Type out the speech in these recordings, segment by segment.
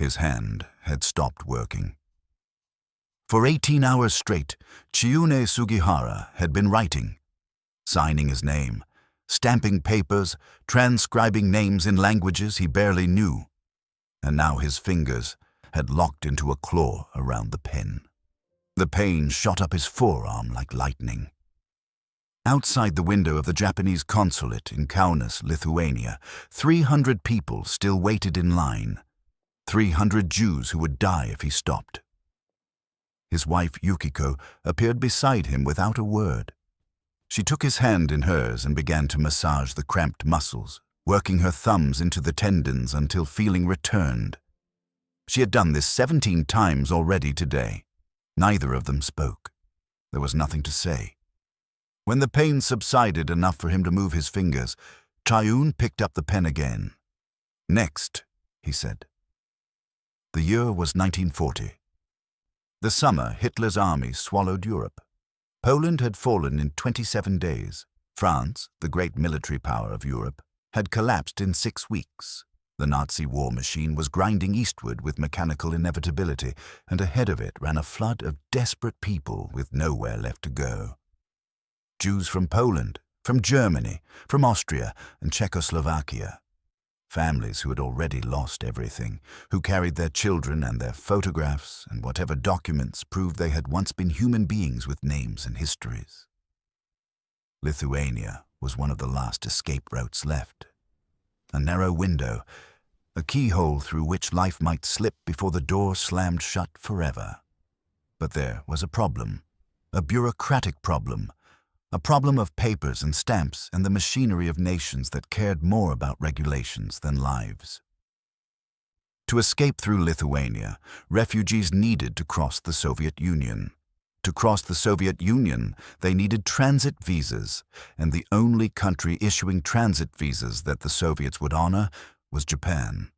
His hand had stopped working. For 18 hours straight, Chiune Sugihara had been writing, signing his name, stamping papers, transcribing names in languages he barely knew. And now his fingers had locked into a claw around the pen. The pain shot up his forearm like lightning. Outside the window of the Japanese consulate in Kaunas, Lithuania, 300 people still waited in line. 300 Jews who would die if he stopped. His wife, Yukiko, appeared beside him without a word. She took his hand in hers and began to massage the cramped muscles, working her thumbs into the tendons until feeling returned. She had done this 17 times already today. Neither of them spoke. There was nothing to say. When the pain subsided enough for him to move his fingers, Chiune picked up the pen again. "Next," he said. The year was 1940. The summer, Hitler's army swallowed Europe. Poland had fallen in 27 days. France, the great military power of Europe, had collapsed in 6 weeks. The Nazi war machine was grinding eastward with mechanical inevitability, and ahead of it ran a flood of desperate people with nowhere left to go. Jews from Poland, from Germany, from Austria and Czechoslovakia. Families who had already lost everything, who carried their children and their photographs and whatever documents proved they had once been human beings with names and histories. Lithuania was one of the last escape routes left. A narrow window, a keyhole through which life might slip before the door slammed shut forever. But there was a problem, a bureaucratic problem, a problem of papers and stamps and the machinery of nations that cared more about regulations than lives. To escape through Lithuania, refugees needed to cross the Soviet Union. To cross the Soviet Union, they needed transit visas, and the only country issuing transit visas that the Soviets would honor was Japan,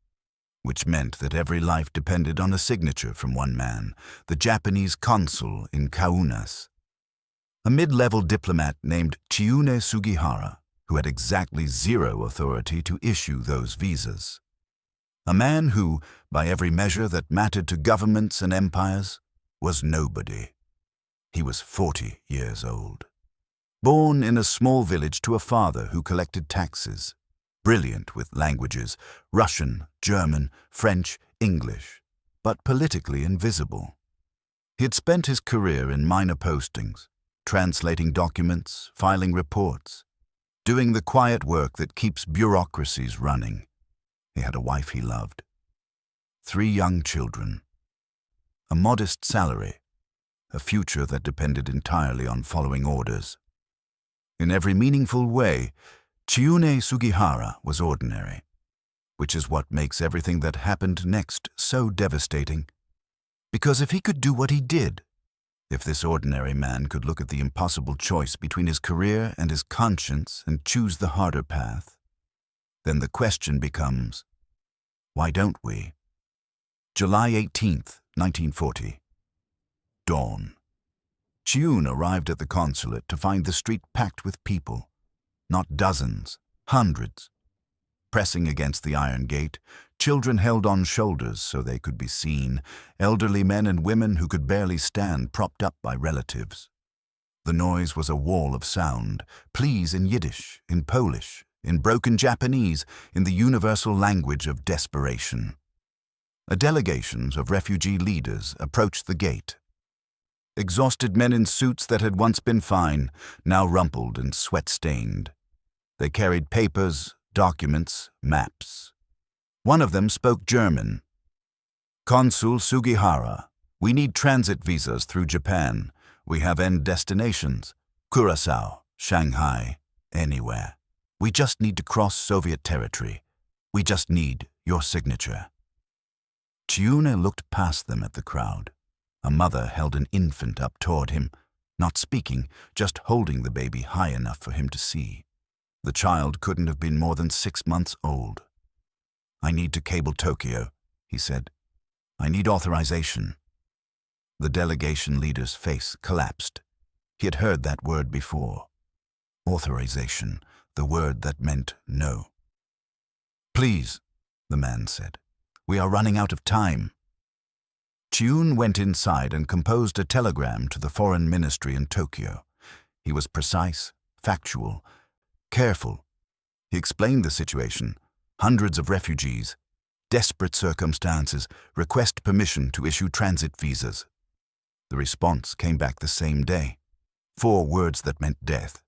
which meant that every life depended on a signature from one man, the Japanese consul in Kaunas. A mid-level diplomat named Chiune Sugihara, who had exactly zero authority to issue those visas. A man who, by every measure that mattered to governments and empires, was nobody. He was 40 years old. Born in a small village to a father who collected taxes, brilliant with languages, Russian, German, French, English, but politically invisible. He had spent his career in minor postings, translating documents, filing reports, doing the quiet work that keeps bureaucracies running. He had a wife he loved, 3 young children, a modest salary, a future that depended entirely on following orders. In every meaningful way, Chiune Sugihara was ordinary, which is what makes everything that happened next so devastating. Because if he could do what he did, if this ordinary man could look at the impossible choice between his career and his conscience and choose the harder path, then the question becomes, why don't we? July 18th, 1940. Dawn. Chiune arrived at the consulate to find the street packed with people, not dozens, hundreds. Pressing against the iron gate, children held on shoulders so they could be seen, elderly men and women who could barely stand propped up by relatives. The noise was a wall of sound, pleas in Yiddish, in Polish, in broken Japanese, in the universal language of desperation. A delegation of refugee leaders approached the gate. Exhausted men in suits that had once been fine, now rumpled and sweat-stained. They carried papers, documents, maps. One of them spoke German. "Consul Sugihara, we need transit visas through Japan. We have end destinations. Curaçao, Shanghai, anywhere. We just need to cross Soviet territory. We just need your signature." Chiune looked past them at the crowd. A mother held an infant up toward him, not speaking, just holding the baby high enough for him to see. The child couldn't have been more than 6 months old. "I need to cable Tokyo," he said. "I need authorization." The delegation leader's face collapsed. He had heard that word before. Authorization, the word that meant no. "Please," the man said. We are running out of time. Chiune went inside and composed a telegram to the foreign ministry in Tokyo. He was precise, factual, careful. He explained the situation. Hundreds of refugees, desperate circumstances, request permission to issue transit visas. The response came back the same day. 4 words that meant death.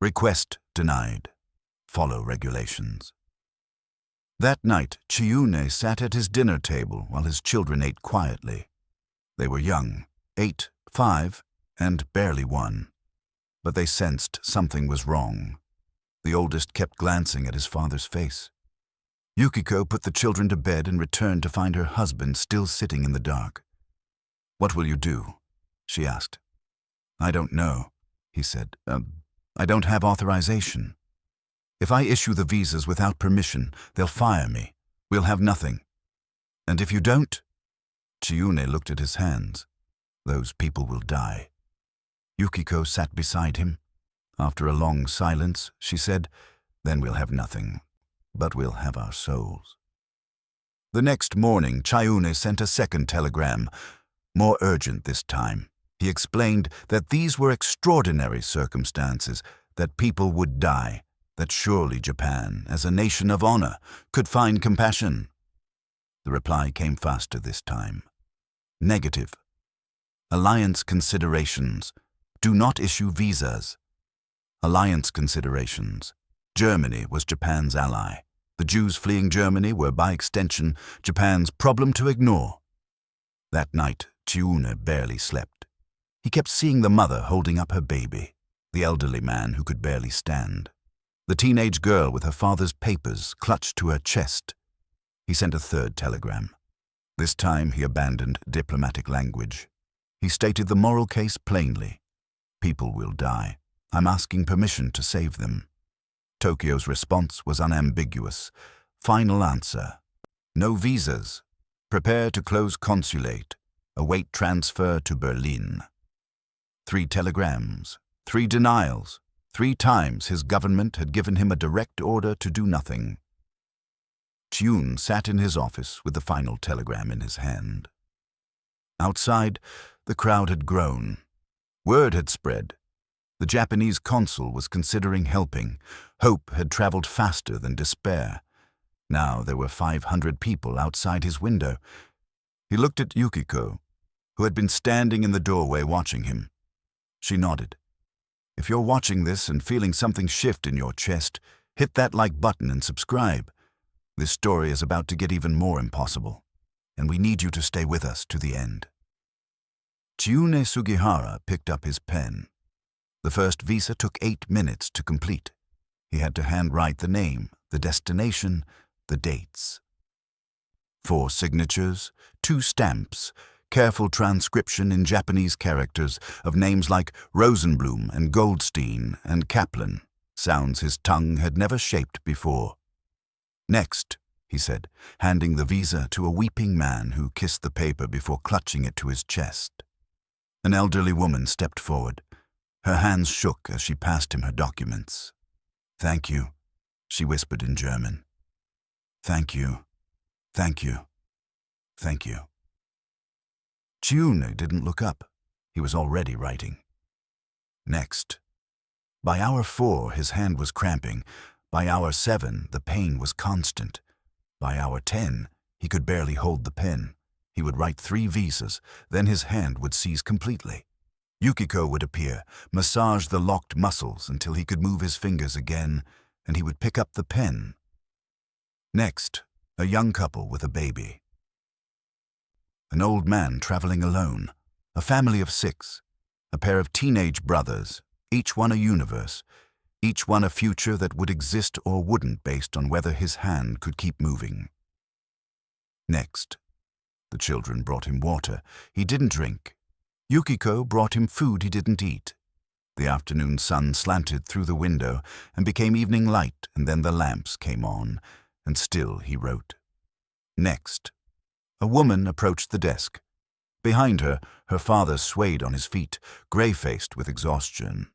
Request denied. Follow regulations. That night, Chiune sat at his dinner table while his children ate quietly. They were young, 8, 5, and barely 1. But they sensed something was wrong. The oldest kept glancing at his father's face. Yukiko put the children to bed and returned to find her husband still sitting in the dark. "What will you do?" she asked. "I don't know," he said. I don't have authorization. If I issue the visas without permission, they'll fire me. We'll have nothing. And if you don't?" Chiune looked at his hands. "Those people will die." Yukiko sat beside him. After a long silence, she said, "Then we'll have nothing, but we'll have our souls." The next morning, Chiune sent a second telegram, more urgent this time. He explained that these were extraordinary circumstances, that people would die, that surely Japan, as a nation of honor, could find compassion. The reply came faster this time. Negative. Alliance considerations. Do not issue visas. Alliance considerations. Germany was Japan's ally. The Jews fleeing Germany were, by extension, Japan's problem to ignore. That night, Chiune barely slept. He kept seeing the mother holding up her baby, the elderly man who could barely stand, the teenage girl with her father's papers clutched to her chest. He sent a third telegram. This time he abandoned diplomatic language. He stated the moral case plainly. People will die. I'm asking permission to save them. Tokyo's response was unambiguous. Final answer. No visas. Prepare to close consulate. Await transfer to Berlin. 3 telegrams. 3 denials. 3 times his government had given him a direct order to do nothing. Chiune sat in his office with the final telegram in his hand. Outside, the crowd had grown. Word had spread. The Japanese consul was considering helping. Hope had traveled faster than despair. Now there were 500 people outside his window. He looked at Yukiko, who had been standing in the doorway watching him. She nodded. If you're watching this and feeling something shift in your chest, hit that like button and subscribe. This story is about to get even more impossible, and we need you to stay with us to the end. Chiune Sugihara picked up his pen. The first visa took 8 minutes to complete. He had to handwrite the name, the destination, the dates. 4 signatures, 2 stamps, careful transcription in Japanese characters of names like Rosenblum and Goldstein and Kaplan, sounds his tongue had never shaped before. Next, he said, handing the visa to a weeping man who kissed the paper before clutching it to his chest. An elderly woman stepped forward. Her hands shook as she passed him her documents. "Thank you," she whispered in German. "Thank you, thank you, thank you." Chiune didn't look up. He was already writing. Next. By hour 4, his hand was cramping. By hour 7, the pain was constant. By hour 10, he could barely hold the pen. He would write 3 visas, then his hand would seize completely. Yukiko would appear, massage the locked muscles until he could move his fingers again, and he would pick up the pen. Next, a young couple with a baby. An old man traveling alone, a family of 6, a pair of teenage brothers, each one a universe, each one a future that would exist or wouldn't based on whether his hand could keep moving. Next, the children brought him water. He didn't drink. Yukiko brought him food he didn't eat. The afternoon sun slanted through the window and became evening light, and then the lamps came on, and still he wrote. Next, a woman approached the desk. Behind her, her father swayed on his feet, gray-faced with exhaustion.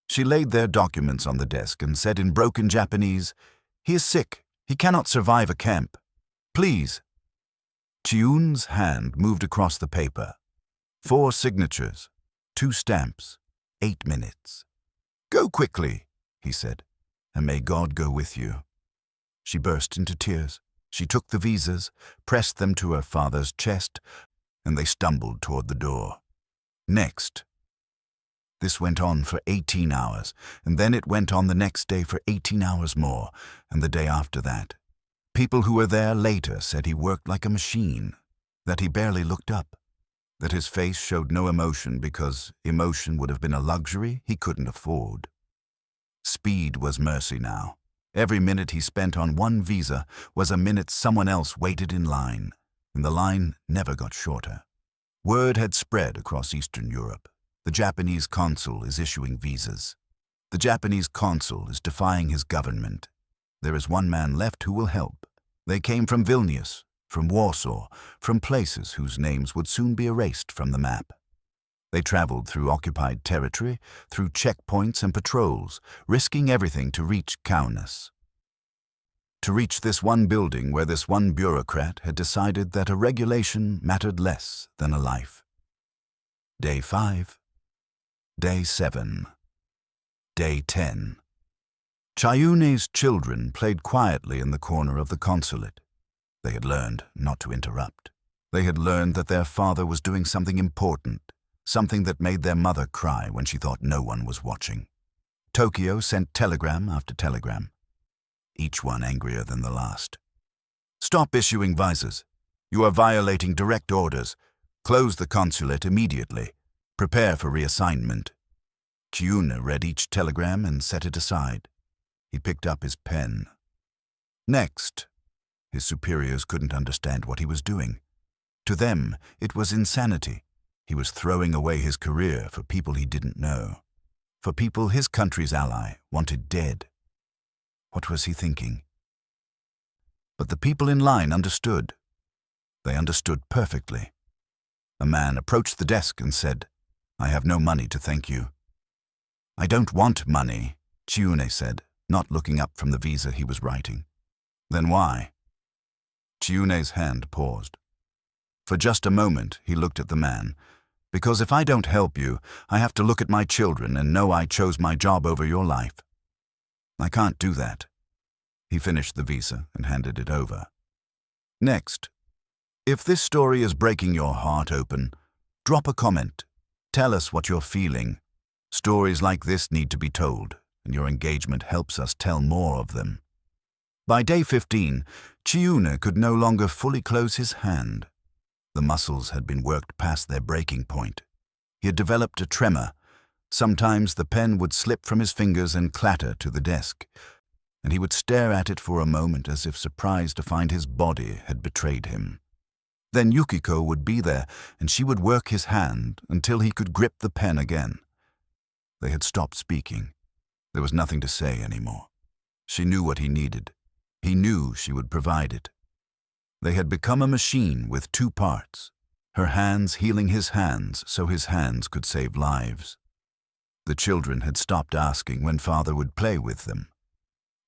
She laid their documents on the desk and said in broken Japanese, "He is sick. He cannot survive a camp. Please, Chiune's hand moved across the paper. 4 signatures, 2 stamps, 8 minutes. "Go quickly," he said, "and may God go with you." She burst into tears. She took the visas, pressed them to her father's chest, and they stumbled toward the door. Next. This went on for 18 hours, and then it went on the next day for 18 hours more, and the day after that. People who were there later said he worked like a machine, that he barely looked up, that his face showed no emotion because emotion would have been a luxury he couldn't afford. Speed was mercy now. Every minute he spent on one visa was a minute someone else waited in line, and the line never got shorter. Word had spread across Eastern Europe. The Japanese consul is issuing visas. The Japanese consul is defying his government. There is one man left who will help. They came from Vilnius, from Warsaw, from places whose names would soon be erased from the map. They traveled through occupied territory, through checkpoints and patrols, risking everything to reach Kaunas. To reach this one building where this one bureaucrat had decided that a regulation mattered less than a life. Day 5. Day 7. Day 10. Chiune's children played quietly in the corner of the consulate. They had learned not to interrupt. They had learned that their father was doing something important, something that made their mother cry when she thought no one was watching. Tokyo sent telegram after telegram, each one angrier than the last. "Stop issuing visas. You are violating direct orders. Close the consulate immediately. Prepare for reassignment." Chiune read each telegram and set it aside. He picked up his pen. Next. His superiors couldn't understand what he was doing. To them, it was insanity. He was throwing away his career for people he didn't know, for people his country's ally wanted dead. What was he thinking? But the people in line understood. They understood perfectly. A man approached the desk and said, "I have no money to thank you." "I don't want money," Chiune said, not looking up from the visa he was writing. "Then why?" Chiune's hand paused. For just a moment, he looked at the man. "Because if I don't help you, I have to look at my children and know I chose my job over your life. I can't do that." He finished the visa and handed it over. Next. If this story is breaking your heart open, drop a comment. Tell us what you're feeling. Stories like this need to be told, and your engagement helps us tell more of them. By day 15, Chiune could no longer fully close his hand. The muscles had been worked past their breaking point. He had developed a tremor. Sometimes the pen would slip from his fingers and clatter to the desk, and he would stare at it for a moment as if surprised to find his body had betrayed him. Then Yukiko would be there, and she would work his hand until he could grip the pen again. They had stopped speaking. There was nothing to say anymore. She knew what he needed. He knew she would provide it. They had become a machine with 2 parts, her hands healing his hands so his hands could save lives. The children had stopped asking when father would play with them.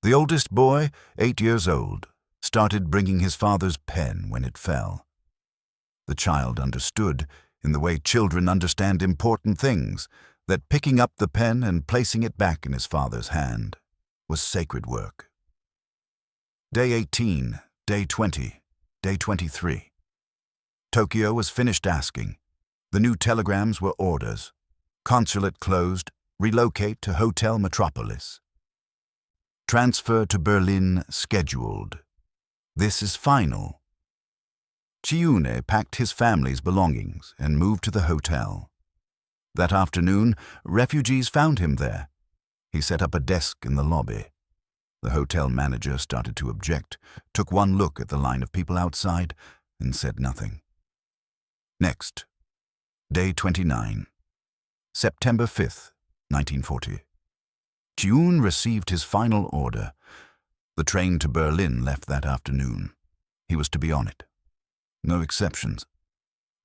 The oldest boy, 8 years old, started bringing his father's pen when it fell. The child understood, in the way children understand important things, that picking up the pen and placing it back in his father's hand was sacred work. Day 18, Day 20, Day 23. Tokyo was finished asking. The new telegrams were orders. Consulate closed, relocate to Hotel Metropolis. Transfer to Berlin scheduled. This is final. Chiune packed his family's belongings and moved to the hotel. That afternoon, refugees found him there. He set up a desk in the lobby. The hotel manager started to object, took one look at the line of people outside, and said nothing. Next. Day 29. September 5th, 1940. Chiune received his final order. The train to Berlin left that afternoon. He was to be on it. No exceptions.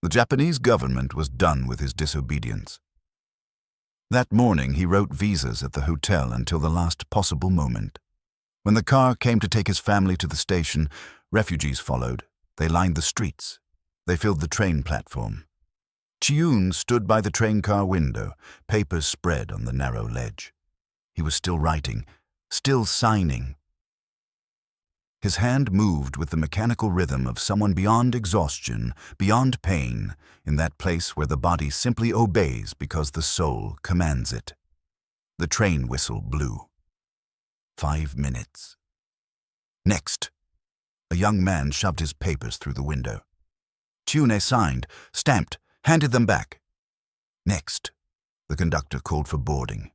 The Japanese government was done with his disobedience. That morning he wrote visas at the hotel until the last possible moment. When the car came to take his family to the station, refugees followed. They lined the streets. They filled the train platform. Chiune stood by the train car window, papers spread on the narrow ledge. He was still writing, still signing. His hand moved with the mechanical rhythm of someone beyond exhaustion, beyond pain, in that place where the body simply obeys because the soul commands it. The train whistle blew. 5 minutes. Next. A young man shoved his papers through the window. Chiune signed, stamped, handed them back. Next. The conductor called for boarding.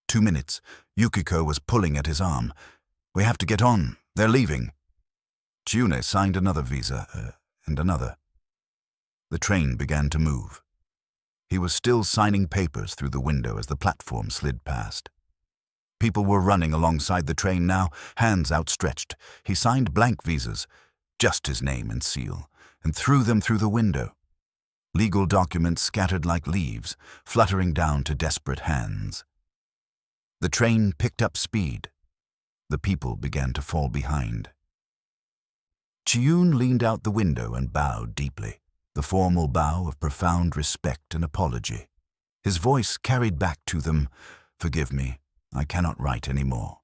2 minutes. Yukiko was pulling at his arm. "We have to get on. They're leaving." Chiune signed another visa, and another. The train began to move. He was still signing papers through the window as the platform slid past. People were running alongside the train now, hands outstretched. He signed blank visas, just his name and seal, and threw them through the window. Legal documents scattered like leaves, fluttering down to desperate hands. The train picked up speed. The people began to fall behind. Chiune leaned out the window and bowed deeply, the formal bow of profound respect and apology. His voice carried back to them, "Forgive me, I cannot write any more."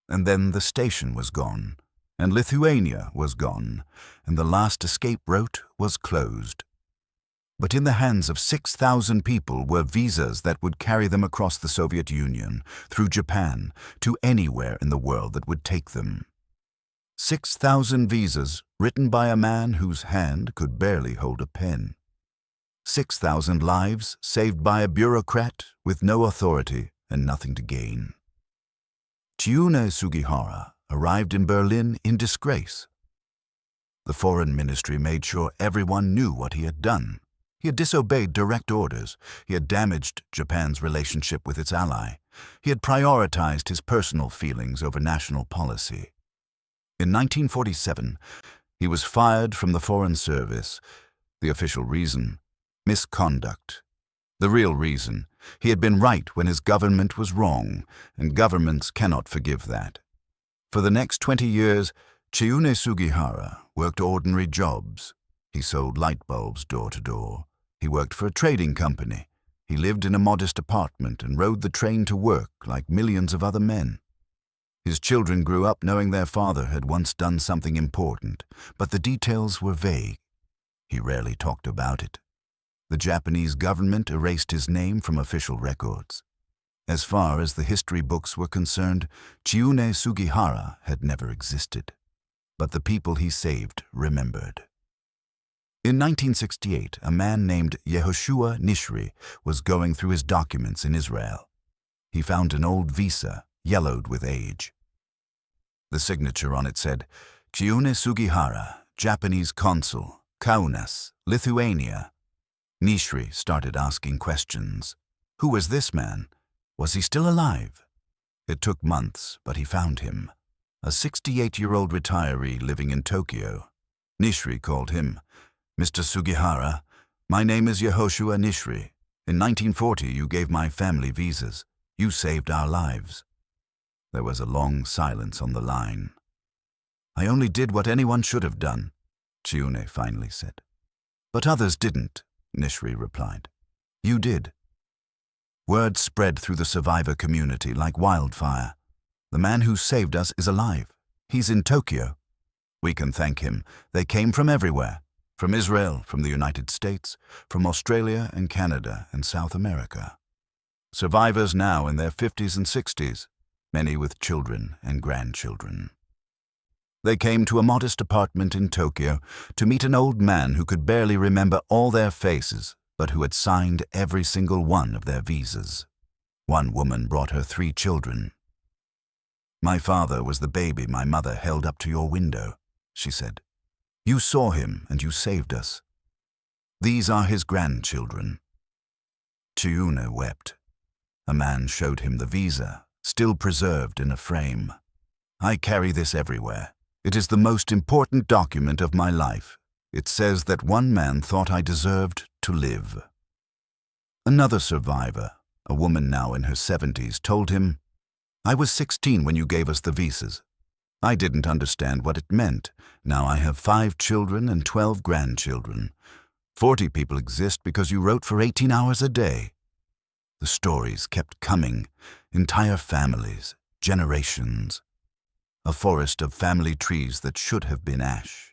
And then the station was gone, and Lithuania was gone, and the last escape route was closed. But in the hands of 6,000 people were visas that would carry them across the Soviet Union, through Japan, to anywhere in the world that would take them. 6,000 visas written by a man whose hand could barely hold a pen. 6,000 lives saved by a bureaucrat with no authority and nothing to gain. Chiune Sugihara arrived in Berlin in disgrace. The foreign ministry made sure everyone knew what he had done. He had disobeyed direct orders. He had damaged Japan's relationship with its ally. He had prioritized his personal feelings over national policy. In 1947, he was fired from the Foreign Service. The official reason: misconduct. The real reason: he had been right when his government was wrong, and governments cannot forgive that. For the next 20 years, Chiune Sugihara worked ordinary jobs. He sold light bulbs door to door. He worked for a trading company. He lived in a modest apartment and rode the train to work like millions of other men. His children grew up knowing their father had once done something important, but the details were vague. He rarely talked about it. The Japanese government erased his name from official records. As far as the history books were concerned, Chiune Sugihara had never existed. But the people he saved remembered. In 1968, a man named Yehoshua Nishri was going through his documents in Israel. He found an old visa, yellowed with age. The signature on it said, "Chiune Sugihara, Japanese consul, Kaunas, Lithuania." Nishri started asking questions. Who was this man? Was he still alive? It took months, but he found him. A 68-year-old retiree living in Tokyo. Nishri called him, "Mr. Sugihara, my name is Yehoshua Nishri. In 1940, you gave my family visas. You saved our lives." There was a long silence on the line. "I only did what anyone should have done," Chiune finally said. "But others didn't," Nishri replied. "You did." Word spread through the survivor community like wildfire. "The man who saved us is alive. He's in Tokyo. We can thank him. They came from everywhere. From Israel, from the United States, from Australia and Canada and South America. Survivors now in their 50s and 60s, many with children and grandchildren. They came to a modest apartment in Tokyo to meet an old man who could barely remember all their faces, but who had signed every single one of their visas. One woman brought her 3 children. "My father was the baby my mother held up to your window," she said. "You saw him and you saved us. These are his grandchildren." Chiune wept. A man showed him the visa, still preserved in a frame. "I carry this everywhere. It is the most important document of my life. It says that one man thought I deserved to live." Another survivor, a woman now in her 70s, told him, "I was 16 when you gave us the visas. I didn't understand what it meant. Now I have 5 children and 12 grandchildren. 40 people exist because you wrote for 18 hours a day. The stories kept coming. Entire families, generations. A forest of family trees that should have been ash.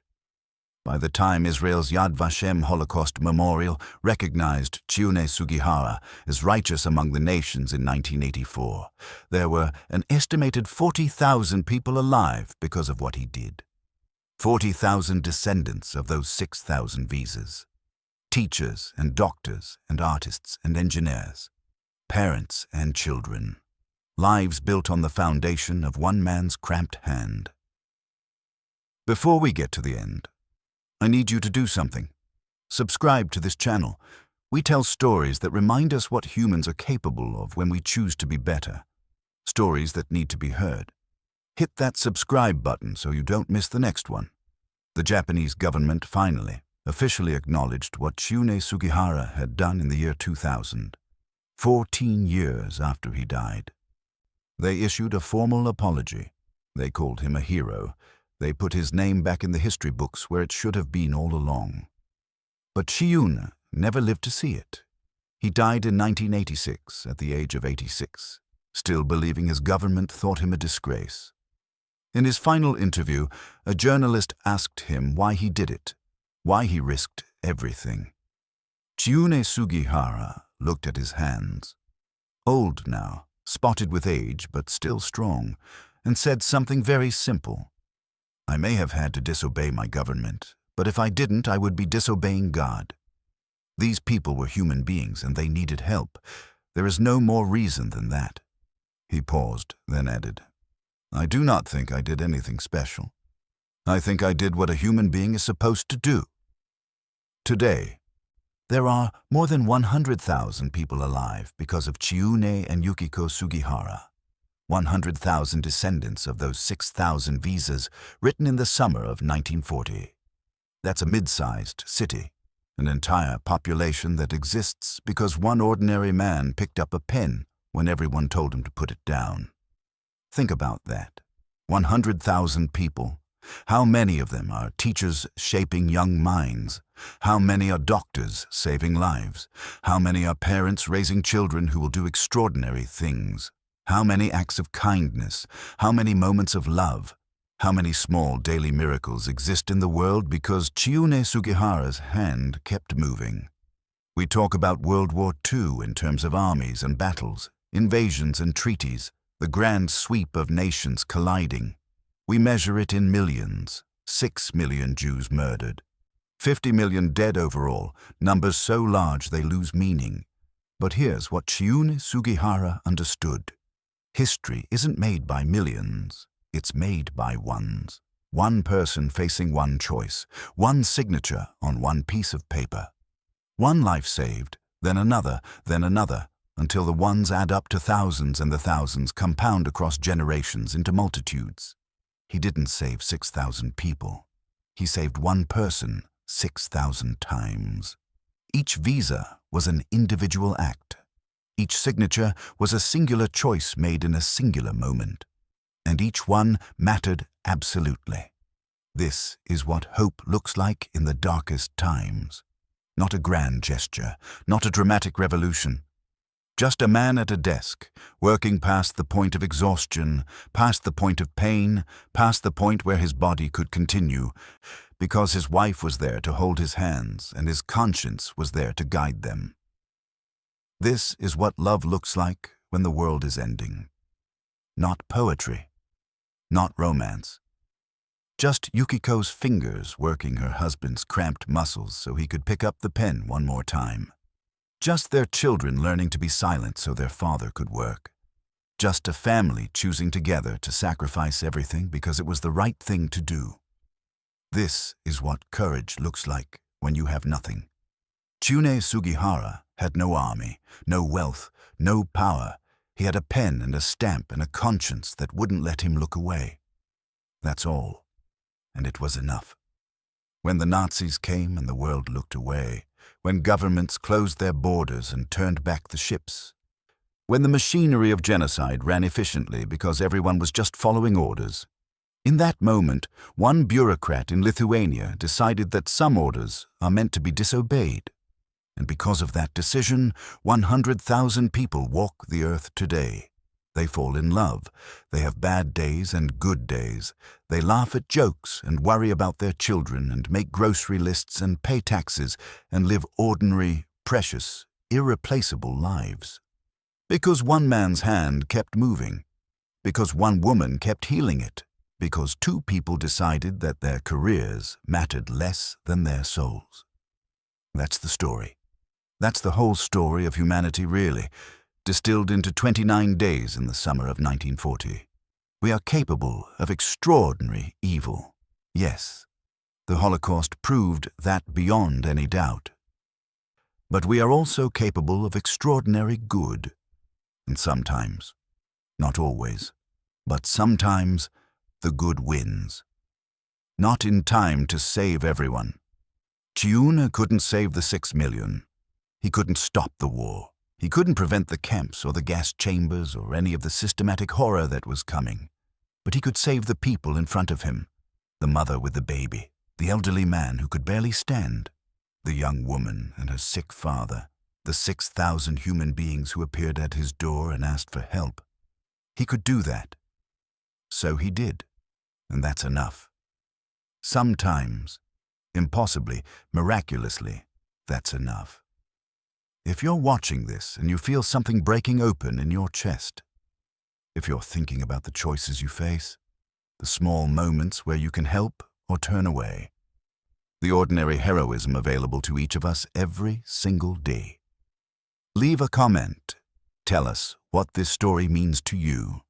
By the time Israel's Yad Vashem Holocaust Memorial recognized Chiune Sugihara as righteous among the nations in 1984, there were an estimated 40,000 people alive because of what he did. 40,000 descendants of those 6,000 visas. Teachers and doctors and artists and engineers. Parents and children. Lives built on the foundation of one man's cramped hand. Before we get to the end, I need you to do something. Subscribe to this channel. We tell stories that remind us what humans are capable of when we choose to be better. Stories that need to be heard. Hit that subscribe button so you don't miss the next one. The Japanese government finally, officially acknowledged what Chiune Sugihara had done in the year 2000, 14 years after he died. They issued a formal apology. They called him a hero. They put his name back in the history books where it should have been all along. But Chiune never lived to see it. He died in 1986 at the age of 86, still believing his government thought him a disgrace. In his final interview, a journalist asked him why he did it, why he risked everything. Chiune Sugihara looked at his hands, old now, spotted with age but still strong, and said something very simple. I may have had to disobey my government, but if I didn't, I would be disobeying God. These people were human beings and they needed help. There is no more reason than that. He paused, then added, I do not think I did anything special. I think I did what a human being is supposed to do. Today, there are more than 100,000 people alive because of Chiune and Yukiko Sugihara. 100,000 descendants of those 6,000 visas written in the summer of 1940. That's a mid-sized city, an entire population that exists because one ordinary man picked up a pen when everyone told him to put it down. Think about that. 100,000 people. How many of them are teachers shaping young minds? How many are doctors saving lives? How many are parents raising children who will do extraordinary things? How many acts of kindness? How many moments of love? How many small daily miracles exist in the world because Chiune Sugihara's hand kept moving? We talk about World War II in terms of armies and battles, invasions and treaties, the grand sweep of nations colliding. We measure it in millions, 6 million Jews murdered, 50 million dead overall, numbers so large they lose meaning. But here's what Chiune Sugihara understood. History isn't made by millions, it's made by ones. One person facing one choice, one signature on one piece of paper. One life saved, then another, until the ones add up to thousands and the thousands compound across generations into multitudes. He didn't save 6,000 people. He saved one person 6,000 times. Each visa was an individual act. Each signature was a singular choice made in a singular moment. And each one mattered absolutely. This is what hope looks like in the darkest times. Not a grand gesture, not a dramatic revolution. Just a man at a desk, working past the point of exhaustion, past the point of pain, past the point where his body could continue, because his wife was there to hold his hands and his conscience was there to guide them. This is what love looks like when the world is ending. Not poetry, not romance. Just Yukiko's fingers working her husband's cramped muscles so he could pick up the pen one more time. Just their children learning to be silent so their father could work. Just a family choosing together to sacrifice everything because it was the right thing to do. This is what courage looks like when you have nothing. Chiune Sugihara had no army, no wealth, no power. He had a pen and a stamp and a conscience that wouldn't let him look away. That's all. And it was enough. When the Nazis came and the world looked away, when governments closed their borders and turned back the ships, when the machinery of genocide ran efficiently because everyone was just following orders, In that moment, one bureaucrat in Lithuania decided that some orders are meant to be disobeyed. And because of that decision, 100,000 people walk the earth today. They fall in love. They have bad days and good days. They laugh at jokes and worry about their children and make grocery lists and pay taxes and live ordinary, precious, irreplaceable lives. Because one man's hand kept moving. Because one woman kept healing it. Because two people decided that their careers mattered less than their souls. That's the story. That's the whole story of humanity, really, distilled into 29 days in the summer of 1940. We are capable of extraordinary evil. Yes, the Holocaust proved that beyond any doubt. But we are also capable of extraordinary good. And sometimes, not always, but sometimes, the good wins. Not in time to save everyone. Chiune couldn't save the 6 million. He couldn't stop the war. He couldn't prevent the camps or the gas chambers or any of the systematic horror that was coming. But he could save the people in front of him. The mother with the baby, the elderly man who could barely stand, the young woman and her sick father, the 6,000 human beings who appeared at his door and asked for help. He could do that. So he did. And that's enough. Sometimes, impossibly, miraculously, that's enough. If you're watching this and you feel something breaking open in your chest, if you're thinking about the choices you face, the small moments where you can help or turn away, the ordinary heroism available to each of us every single day, leave a comment. Tell us what this story means to you.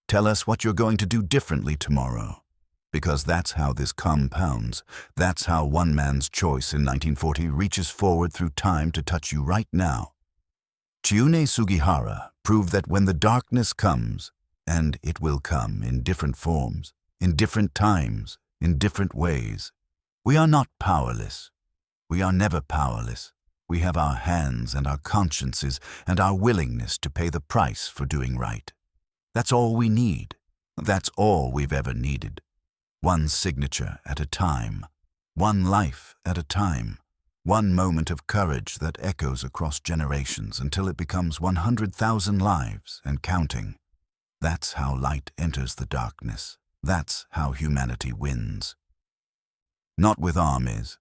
Tell us what you're going to do differently tomorrow, because that's how this compounds. That's how one man's choice in 1940 reaches forward through time to touch you right now. Chiune Sugihara proved that when the darkness comes, and it will come in different forms, in different times, in different ways, we are not powerless. We are never powerless. We have our hands and our consciences and our willingness to pay the price for doing right. That's all we need. That's all we've ever needed. One signature at a time. One life at a time. One moment of courage that echoes across generations until it becomes 100,000 lives and counting. That's how light enters the darkness. That's how humanity wins. Not with armies,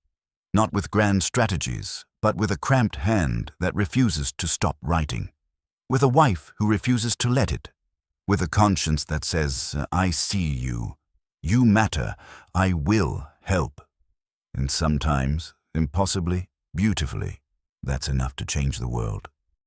not with grand strategies, but with a cramped hand that refuses to stop writing. With a wife who refuses to let it. With a conscience that says, I see you. You matter. I will help. And sometimes, impossibly, beautifully, that's enough to change the world.